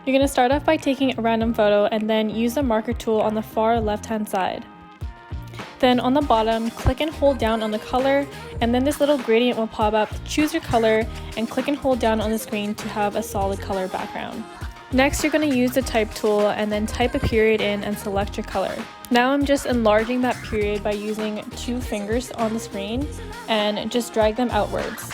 You're going to start off by taking a random photo and then use the marker tool on the far left hand side. Then on the bottom, click and hold down on the color, and then this little gradient will pop up. Choose your color and click and hold down on the screen to have a solid color background. Next, you're going to use the type tool and then type a period in and select your color. Now I'm just enlarging that period by using 2 fingers on the screen and just drag them outwards.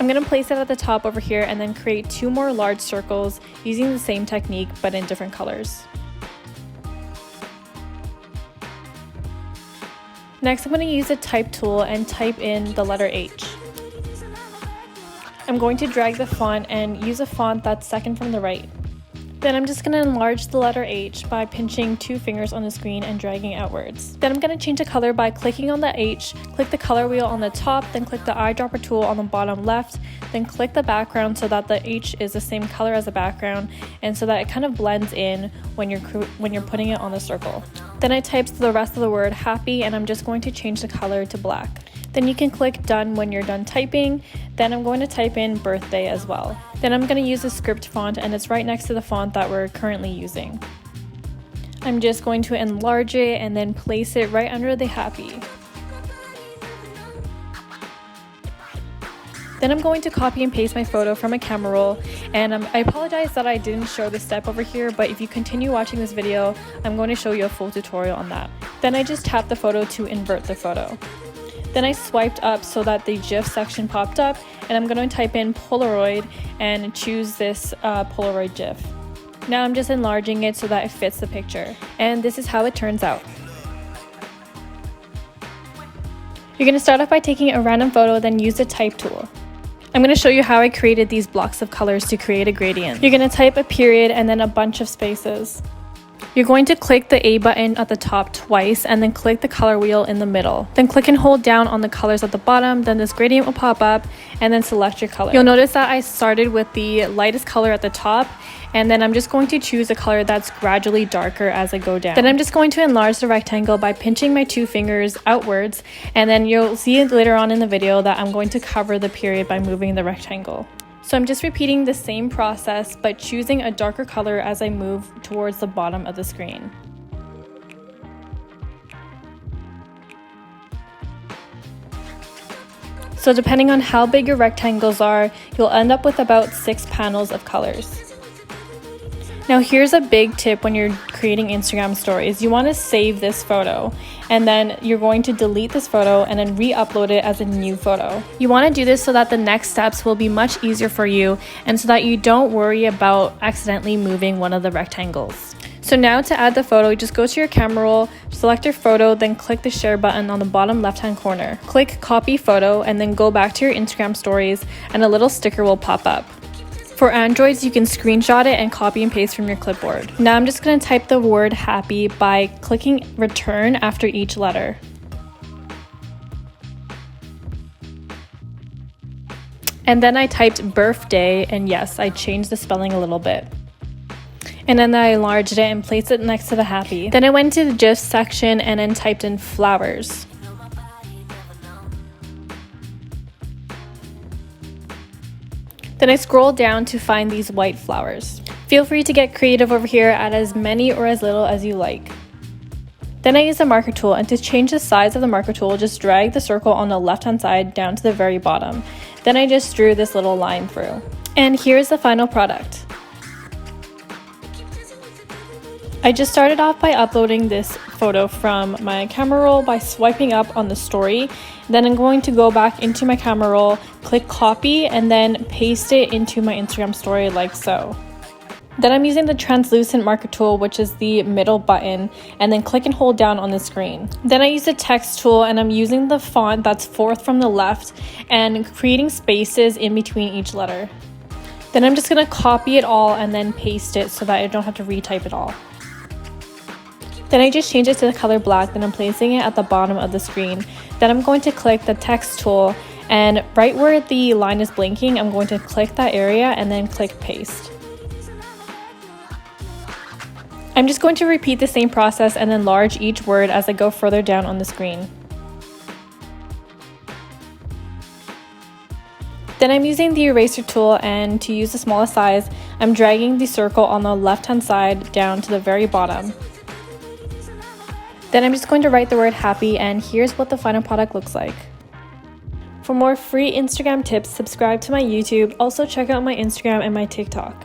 I'm going to place it at the top over here and then create 2 more large circles using the same technique but in different colors. Next, I'm going to use the type tool and type in the letter H. I'm going to drag the font and use a font that's second from the right. Then I'm just going to enlarge the letter H by pinching 2 fingers on the screen and dragging outwards. Then I'm going to change the color by clicking on the H, click the color wheel on the top, then click the eyedropper tool on the bottom left, then click the background so that the H is the same color as the background and so that it kind of blends in when you're putting it on the circle. Then I typed the rest of the word happy and I'm just going to change the color to black. Then you can click done when you're done typing. Then I'm going to type in birthday as well. Then I'm going to use the script font and it's right next to the font that we're currently using. I'm just going to enlarge it and then place it right under the happy. Then I'm going to copy and paste my photo from a camera roll, and I apologize that I didn't show this step over here, but if you continue watching this video, I'm going to show you a full tutorial on that. Then I just tapped the photo to invert the photo. Then I swiped up so that the GIF section popped up, and I'm going to type in Polaroid and choose this Polaroid GIF. Now I'm just enlarging it so that it fits the picture, and this is how it turns out. You're going to start off by taking a random photo, then use the type tool. I'm going to show you how I created these blocks of colors to create a gradient. You're going to type a period and then a bunch of spaces. You're going to click the A button at the top twice and then click the color wheel in the middle. Then click and hold down on the colors at the bottom, then this gradient will pop up and then select your color. You'll notice that I started with the lightest color at the top and then I'm just going to choose a color that's gradually darker as I go down. Then I'm just going to enlarge the rectangle by pinching my 2 fingers outwards, and then you'll see later on in the video that I'm going to cover the period by moving the rectangle. So I'm just repeating the same process but choosing a darker color as I move towards the bottom of the screen. So depending on how big your rectangles are, you'll end up with about 6 panels of colors. Now here's a big tip when you're creating Instagram stories. You want to save this photo and then you're going to delete this photo and then re-upload it as a new photo. You want to do this so that the next steps will be much easier for you and so that you don't worry about accidentally moving one of the rectangles. So now to add the photo, just go to your camera roll, select your photo, then click the share button on the bottom left hand corner. Click copy photo and then go back to your Instagram stories and a little sticker will pop up. For Androids, you can screenshot it and copy and paste from your clipboard. Now I'm just going to type the word happy by clicking return after each letter. And then I typed birthday, and yes, I changed the spelling a little bit. And then I enlarged it and placed it next to the happy. Then I went to the GIF section and then typed in flowers. Then I scroll down to find these white flowers. Feel free to get creative over here, add as many or as little as you like. Then I use the marker tool, and to change the size of the marker tool, just drag the circle on the left hand side down to the very bottom. Then I just drew this little line through. And here's the final product. I just started off by uploading this photo from my camera roll by swiping up on the story. Then I'm going to go back into my camera roll, click copy, and then paste it into my Instagram story like so. Then I'm using the translucent marker tool, which is the middle button, and then click and hold down on the screen. Then I use the text tool and I'm using the font that's 4th from the left and creating spaces in between each letter. Then I'm just going to copy it all and then paste it so that I don't have to retype it all. Then I just change it to the color black, then I'm placing it at the bottom of the screen. Then I'm going to click the text tool, and right where the line is blinking, I'm going to click that area and then click paste. I'm just going to repeat the same process and enlarge each word as I go further down on the screen. Then I'm using the eraser tool, and to use the smallest size, I'm dragging the circle on the left hand side down to the very bottom. Then I'm just going to write the word happy, and here's what the final product looks like. For more free Instagram tips, subscribe to my YouTube. Also check out my Instagram and my TikTok.